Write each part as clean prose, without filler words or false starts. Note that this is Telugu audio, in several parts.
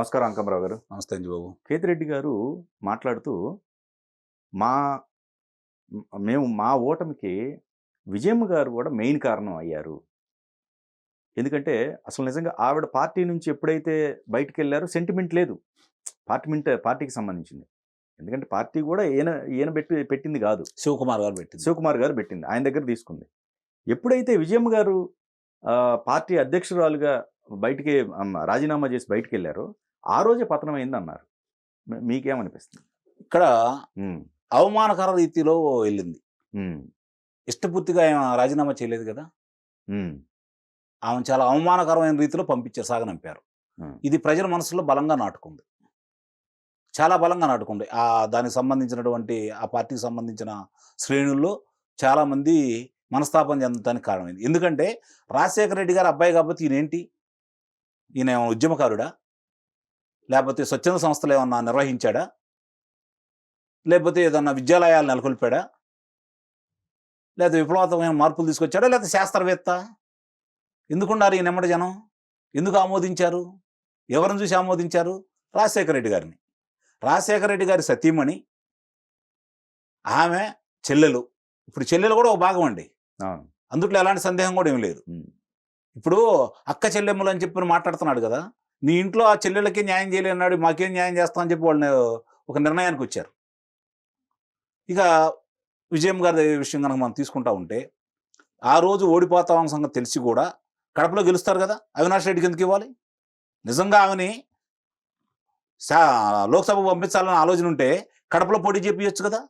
నమస్కారం అంకమరావు గారు. నమస్తే అండి బాబు. కేతిరెడ్డి గారు మాట్లాడుతూ మా మా ఓటమికి విజయమ్మ గారు కూడా మెయిన్ కారణం అయ్యారు. ఎందుకంటే అసలు నిజంగా ఆవిడ పార్టీ నుంచి ఎప్పుడైతే బయటికెళ్లారో సెంటిమెంట్ లేదు. పార్టీకి సంబంధించింది. ఎందుకంటే పార్టీ కూడా ఈయన పెట్టింది కాదు. శివకుమార్ గారు పెట్టింది. ఆయన దగ్గర తీసుకుంది. ఎప్పుడైతే విజయమ్మ గారు పార్టీ అధ్యక్షురాలుగా బయటికి రాజీనామా చేసి బయటికెళ్లారో ఆ రోజే పతనం అయిందన్నారు. మీకేమనిపిస్తుంది? ఇక్కడ అవమానకర రీతిలో వెళ్ళింది. ఇష్టపూర్తిగా ఆయన రాజీనామా చేయలేదు కదా. ఆమె చాలా అవమానకరమైన రీతిలో పంపించారు, సాగనంపారు. ఇది ప్రజల మనసులో బలంగా నాటుకుంది, చాలా బలంగా నాటుకుంది. దానికి సంబంధించినటువంటి ఆ పార్టీకి సంబంధించిన శ్రేణుల్లో చాలామంది మనస్తాపం చెందడానికి కారణమైంది. ఎందుకంటే రాజశేఖర రెడ్డి గారు అబ్బాయి కాబట్టి ఈయనేంటి, ఈయన ఉద్యమకారుడా, లేకపోతే స్వచ్ఛంద సంస్థలు ఏమన్నా నిర్వహించాడా, లేకపోతే ఏదన్నా విద్యాలయాలు నెలకొల్పాడా, లేదా విప్లవాత్మకమైన మార్పులు తీసుకొచ్చాడా, లేకపోతే శాస్త్రవేత్త? ఎందుకున్నారు ఈయన ఎమ్మటి జనం? ఎందుకు ఆమోదించారు? ఎవరిని చూసి ఆమోదించారు? రాజశేఖర రెడ్డి గారిని. రాజశేఖర రెడ్డి గారి సతీమణి, ఆమె చెల్లెలు. ఇప్పుడు చెల్లెలు కూడా ఒక భాగం అండి, అందుట్లో ఎలాంటి సందేహం కూడా ఏం లేదు. ఇప్పుడు అక్క చెల్లెమ్మలు అని చెప్పి మాట్లాడుతున్నాడు కదా, నీ ఇంట్లో ఆ చెల్లెళ్ళకే న్యాయం చేయలేన్నాడు, మాకేం న్యాయం చేస్తామని చెప్పి వాళ్ళని ఒక నిర్ణయానికి వచ్చారు. ఇక విజయమ్మ గారి విషయం కనుక మనం తీసుకుంటా ఉంటే, ఆ రోజు ఓడిపోతామన్న సంగతి తెలిసి కూడా కడపలో గెలుస్తారు కదా, అవినాష్ రెడ్డికి ఎందుకు ఇవ్వాలి? నిజంగా ఆమెని లోక్సభ పంపించాలని ఆలోచన ఉంటే కడపలో పోటీ చేపించచ్చు కదా,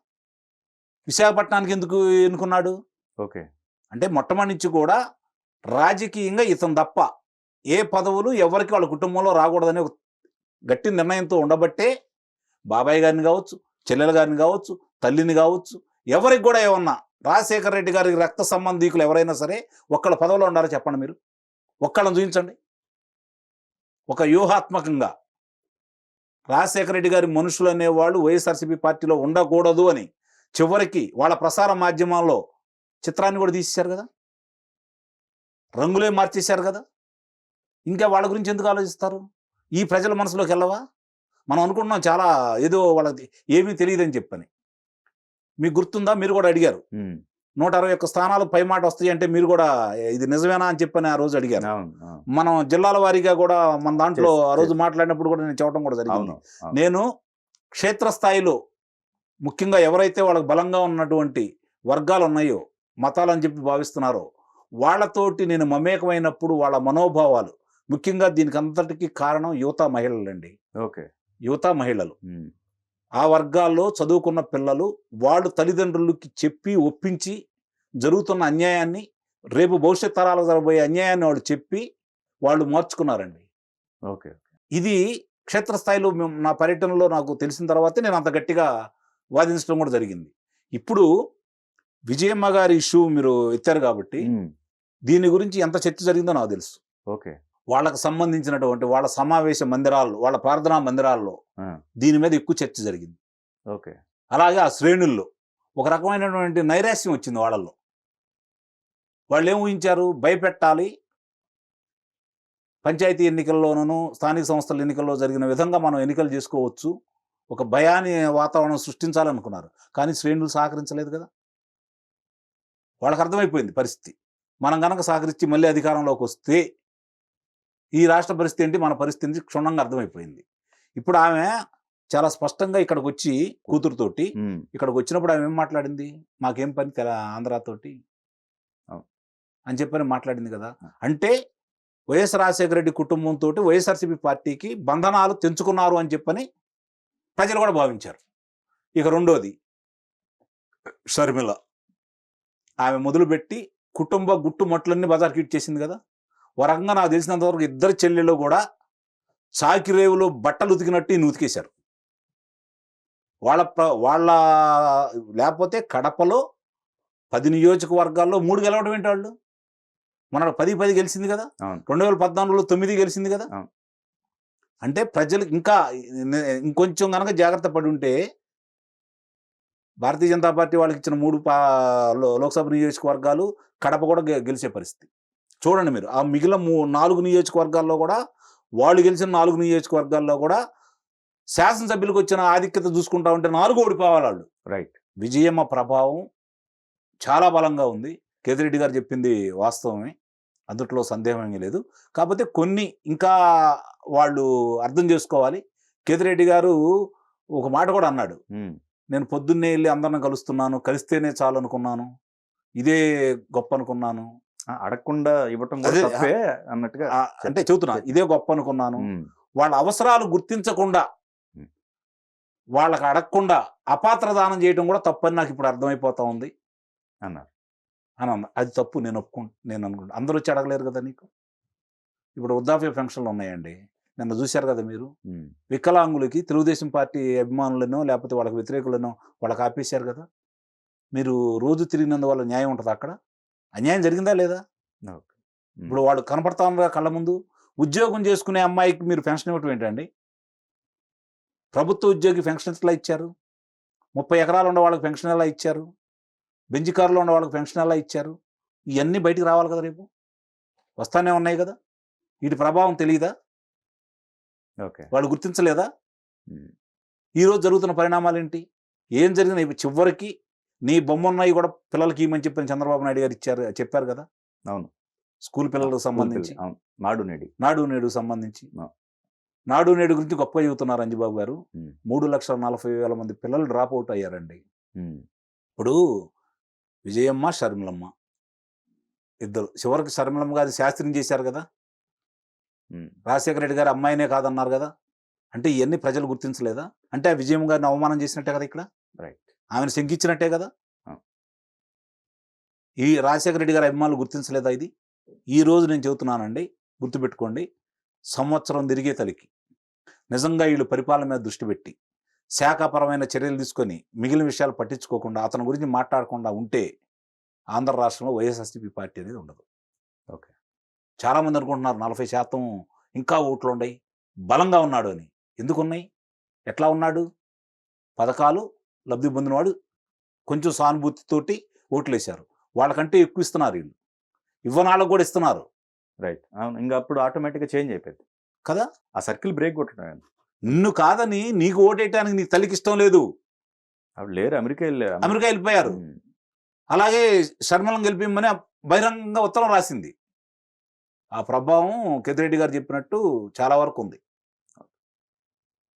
విశాఖపట్నానికి ఎందుకు ఎన్నుకున్నాడు? ఓకే, అంటే మొట్టమొదటి నుంచి కూడా రాజకీయంగా ఇతను తప్ప ఏ పదవులు ఎవరికి వాళ్ళ కుటుంబంలో రాకూడదనే ఒక గట్టి నిర్ణయంతో ఉండబట్టే బాబాయ్ గారిని కావచ్చు, చెల్లెల గారిని కావచ్చు, తల్లిని కావచ్చు, ఎవరికి కూడా ఏమన్నా రాజశేఖర రెడ్డి గారికి రక్త సంబంధీకులు ఎవరైనా సరే ఒక్కళ్ళ పదవిలో ఉండారో చెప్పండి మీరు, ఒక్కళ్ళని చూపించండి. ఒక వ్యూహాత్మకంగా రాజశేఖర రెడ్డి గారి మనుషులు అనేవాళ్ళు వైఎస్ఆర్సీపీ పార్టీలో ఉండకూడదు అని చివరికి వాళ్ళ ప్రసార మాధ్యమాల్లో చిత్రాన్ని కూడా తీసేశారు కదా, రంగులే మార్చేశారు కదా. ఇంకా వాళ్ళ గురించి ఎందుకు ఆలోచిస్తారు? ఈ ప్రజల మనసులోకి వెళ్ళవా? మనం అనుకుంటున్నాం చాలా ఏదో వాళ్ళకి ఏమీ తెలియదని చెప్పని. మీకు గుర్తుందా, మీరు కూడా అడిగారు 161 స్థానాలు పై మాట వస్తాయి అంటే మీరు కూడా ఇది నిజమేనా అని చెప్పని ఆ రోజు అడిగారు. మనం జిల్లాల వారీగా కూడా మన దాంట్లో ఆ రోజు మాట్లాడినప్పుడు కూడా నేను చెప్పడం కూడా జరిగింది. నేను క్షేత్రస్థాయిలో ముఖ్యంగా ఎవరైతే వాళ్ళకి బలంగా ఉన్నటువంటి వర్గాలు ఉన్నాయో, మతాలని చెప్పి భావిస్తున్నారో వాళ్ళతోటి నేను మమేకమైనప్పుడు వాళ్ళ మనోభావాలు, ముఖ్యంగా దీనికి అంతటికీ కారణం యువత మహిళలండి. ఓకే, యువత మహిళలు, ఆ వర్గాల్లో చదువుకున్న పిల్లలు వాళ్ళు తల్లిదండ్రులకి చెప్పి ఒప్పించి జరుగుతున్న అన్యాయాన్ని, రేపు భవిష్యత్ తరాలకు జరగబోయే అన్యాయాన్ని వాళ్ళు చెప్పి వాళ్ళు మార్చుకున్నారండి. ఓకే, ఇది క్షేత్రస్థాయిలో నా పర్యటనలో నాకు తెలిసిన తర్వాతే నేను అంత గట్టిగా వాదించడం కూడా జరిగింది. ఇప్పుడు విజయమ్మ గారి ఇష్యూ మీరు ఎత్తారు కాబట్టి దీని గురించి ఎంత చర్చ జరిగిందో నాకు తెలుసు. ఓకే, వాళ్ళకు సంబంధించినటువంటి వాళ్ళ సమావేశ మందిరాల్లో, వాళ్ళ ప్రార్థనా మందిరాల్లో దీని మీద ఎక్కువ చర్చ జరిగింది. ఓకే, అలాగే ఆ శ్రేణుల్లో ఒక రకమైనటువంటి నైరాశ్యం వచ్చింది వాళ్ళల్లో. వాళ్ళు ఏం ఊహించారు? భయపెట్టాలి, పంచాయతీ ఎన్నికల్లోనూ స్థానిక సంస్థల ఎన్నికల్లో జరిగిన విధంగా మనం ఎన్నికలు చేసుకోవచ్చు, ఒక భయాన్ని వాతావరణం సృష్టించాలనుకున్నారు. కానీ శ్రేణులు సహకరించలేదు కదా. వాళ్ళకి అర్థమైపోయింది పరిస్థితి. మనం కనుక సహకరించి మళ్ళీ అధికారంలోకి వస్తే ఈ రాష్ట్ర పరిస్థితి ఏంటి, మన పరిస్థితి క్షుణ్ణంగా అర్థమైపోయింది. ఇప్పుడు ఆమె చాలా స్పష్టంగా ఇక్కడికి వచ్చి కూతురుతోటి ఇక్కడికి వచ్చినప్పుడు ఆమె ఏం మాట్లాడింది? మాకేం పని ఆంధ్రాతోటి అని చెప్పని మాట్లాడింది కదా. అంటే వైఎస్ రాజశేఖర రెడ్డి కుటుంబంతో వైఎస్ఆర్సీపీ పార్టీకి బంధనాలు తెంచుకున్నారు అని చెప్పని ప్రజలు కూడా భావించారు. ఇక రెండోది షర్మిల, ఆమె మొదలుపెట్టి కుటుంబ గుట్టుమట్లన్నీ బజార్కి ఇచ్చేసింది కదా. ఒక రకంగా నాకు తెలిసినంతవరకు ఇద్దరు చెల్లెళ్ళు కూడా చాకిరేవులో బట్టలు ఉతికినట్టు ఉతికేశారు. వాళ్ళ లేకపోతే కడపలో 10 నియోజకవర్గాల్లో 3 గెలవడం ఏంటి వాళ్ళు? మన 10 గెలిచింది కదా, 2014లో 9 గెలిచింది కదా. అంటే ప్రజలు ఇంకా ఇంకొంచెం కనుక జాగ్రత్త పడి ఉంటే భారతీయ జనతా పార్టీ వాళ్ళకి ఇచ్చిన 3 లోక్సభ నియోజకవర్గాలు కడప కూడా గెలిచే పరిస్థితి. చూడండి మీరు, ఆ మిగిలిన 4 నియోజకవర్గాల్లో కూడా వాళ్ళు గెలిచిన 4 నియోజకవర్గాల్లో కూడా శాసనసభ్యులకు వచ్చిన ఆధిక్యత చూసుకుంటా ఉంటే 4 ఓడిపోవాలి వాళ్ళు. రైట్. విజయమ్మ ప్రభావం చాలా బలంగా ఉంది. కేతిరెడ్డి గారు చెప్పింది వాస్తవమే, అందుట్లో సందేహమేమీ లేదు. కాకపోతే కొన్ని ఇంకా వాళ్ళు అర్థం చేసుకోవాలి. కేతిరెడ్డి గారు ఒక మాట కూడా అన్నాడు, నేను పొద్దున్నే వెళ్ళి అందరిని కలుస్తున్నాను, కలిస్తేనే చాలు అనుకున్నాను, ఇదే గొప్ప అనుకున్నాను, అడగకుండా ఇవ్వటం కూడా అదే, తప్పే అన్నట్టుగా అంటే చెబుతున్నా, ఇదే గొప్ప అనుకున్నాను. వాళ్ళ అవసరాలు గుర్తించకుండా వాళ్ళకి అడగకుండా అపాత్ర దానం చేయడం కూడా తప్పని నాకు ఇప్పుడు అర్థమైపోతా ఉంది అన్నారు. అని అన్న. అది తప్పు, నేను అనుకుంటా. అందరూ వచ్చి అడగలేరు కదా నీకు. ఇప్పుడు వృద్ధాప్య పెన్షన్లు ఉన్నాయండి, నిన్న చూశారు కదా మీరు. వికలాంగులకి తెలుగుదేశం పార్టీ అభిమానులనో లేకపోతే వాళ్ళకి వ్యతిరేకులనో వాళ్ళకి ఆపేశారు కదా. మీరు రోజు తిరిగినందువల్ల న్యాయం ఉంటుంది అక్కడ? అన్యాయం జరిగిందా లేదా? ఇప్పుడు వాళ్ళు కనపడతా ఉన్నారు కళ్ళ ముందు. ఉద్యోగం చేసుకునే అమ్మాయికి మీరు పెన్షన్ ఇవ్వటం ఏంటండి? ప్రభుత్వ ఉద్యోగి పెన్షన్ ఎట్లా ఇచ్చారు? 30 ఎకరాలు ఉన్న వాళ్ళకి పెన్షన్ ఎలా ఇచ్చారు? బెంచ్ కారులో ఉన్న వాళ్ళకి పెన్షన్ ఎలా ఇచ్చారు? ఇవన్నీ బయటికి రావాలి కదా, రేపు వస్తానే ఉన్నాయి కదా. వీటి ప్రభావం తెలియదా? వాళ్ళు గుర్తించలేదా? ఈరోజు జరుగుతున్న పరిణామాలు ఏంటి? ఏం జరిగినాయి? చివరికి నీ బొమ్మ ఉన్నాయి కూడా పిల్లలకి ఇవ్వమని చెప్పని చంద్రబాబు నాయుడు గారు చెప్పారు కదా. అవును, స్కూల్ పిల్లలకు సంబంధించి, నాడు నేడు సంబంధించి. నాడు నేడు గురించి గొప్పగా చెబుతున్నారు అంజిబాబు గారు. 3,40,000 మంది పిల్లలు డ్రాప్ అవుట్ అయ్యారండి. ఇప్పుడు విజయమ్మ, షర్మిలమ్మ ఇద్దరు, చివరికి షర్మిలమ్మ గారి శాస్త్రం చేశారు కదా. రాజశేఖర రెడ్డి గారు అమ్మాయినే కాదన్నారు కదా. అంటే ఇవన్నీ ప్రజలు గుర్తించలేదా? అంటే ఆ విజయమ్మ గారిని అవమానం చేసినట్టే కదా ఇక్కడ. ఆమెను శంకించినట్టే కదా. ఈ రాజశేఖర రెడ్డి గారి అభిమానులు గుర్తించలేదా ఇది? ఈ రోజు నేను చెబుతున్నానండి, గుర్తుపెట్టుకోండి. సంవత్సరం తిరిగే తలికి నిజంగా వీళ్ళు పరిపాలన మీద దృష్టి పెట్టి శాఖాపరమైన చర్యలు తీసుకొని మిగిలిన విషయాలు పట్టించుకోకుండా అతని గురించి మాట్లాడకుండా ఉంటే ఆంధ్ర రాష్ట్రంలో వైఎస్ఆర్సీపీ పార్టీ అనేది ఉండదు. చాలామంది అనుకుంటున్నారు 40% ఇంకా ఓట్లు ఉన్నాయి, బలంగా ఉన్నాడు అని. ఎందుకున్నాయి? ఎట్లా ఉన్నాడు? పథకాలు లబ్ధి పొందినవాడు, కొంచెం సానుభూతితోటి ఓట్లు వేశారు. వాళ్ళకంటే ఎక్కువ ఇస్తున్నారు వీళ్ళు, ఇవ్వనాళ్ళకు కూడా ఇస్తున్నారు. రైట్. అవును, ఇంకా అప్పుడు ఆటోమేటిక్గా చేంజ్ అయిపోయింది కదా. ఆ సర్కిల్ బ్రేక్ కొట్టడం. నిన్ను కాదని నీకు ఓటేయటానికి నీ తల్లికి ఇష్టం లేదు, అప్పుడు లేరు, అమెరికా వెళ్ళిపోయారు. అలాగే షర్మిలను గెలిపిమ్మని బహిరంగంగా ఉత్తరం రాసింది. ఆ ప్రభావం కేతిరెడ్డి గారు చెప్పినట్టు చాలా వరకు ఉంది,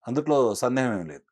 అందుట్లో సందేహం ఏం లేదు.